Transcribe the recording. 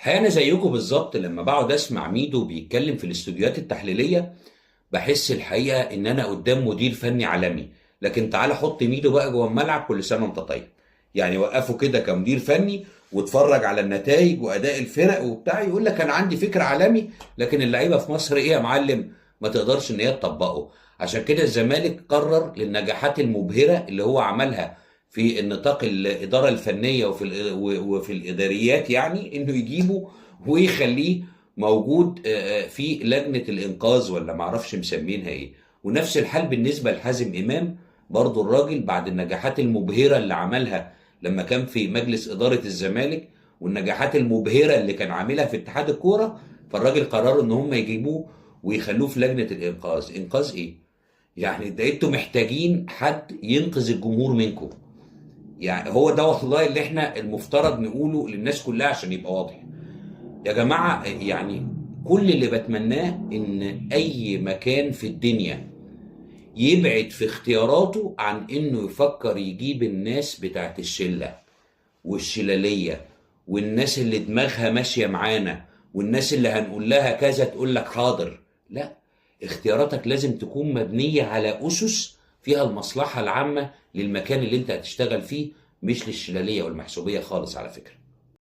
الحقيقه انا زيكم بالظبط، لما بقعد اسمع ميدو بيتكلم في الاستوديوهات التحليليه بحس الحقيقه ان انا قدام مدير فني عالمي. لكن تعالى حط ميدو بقى جوه الملعب، كل سنه وانت طيب. يعني وقفه كده كمدير فني واتفرج على النتائج واداء الفرق وبتاع، يقول لك انا عندي فكر عالمي، لكن اللعيبه في مصر ايه يا معلم؟ ما تقدرش ان هي تطبقه. عشان كده الزمالك قرر للنجاحات المبهره اللي هو عملها في النطاق الاداره الفنيه وفي الاداريات، يعني انه يجيبه ويخليه موجود في لجنه الانقاذ، ولا معرفش مسمينها ايه. ونفس الحال بالنسبه لحازم امام، برضو الراجل بعد النجاحات المبهره اللي عملها لما كان في مجلس اداره الزمالك، والنجاحات المبهره اللي كان عاملها في اتحاد الكوره، فالراجل قرروا ان هم يجيبوه ويخلوه في لجنه الانقاذ. انقاذ ايه؟ يعني ده انتوا محتاجين حد ينقذ الجمهور منكم. يعني هو ده والله اللي احنا المفترض نقوله للناس كلها عشان يبقى واضح. يا جماعة يعني كل اللي بتمناه ان اي مكان في الدنيا يبعد في اختياراته عن انه يفكر يجيب الناس بتاعت الشلة والشلالية، والناس اللي دماغها ماشية معانا، والناس اللي هنقول لها كذا تقول لك حاضر. لا، اختياراتك لازم تكون مبنية على أسس فيها المصلحة العامة للمكان اللي انت هتشتغل فيه، مش للشلالية والمحسوبية خالص على فكرة.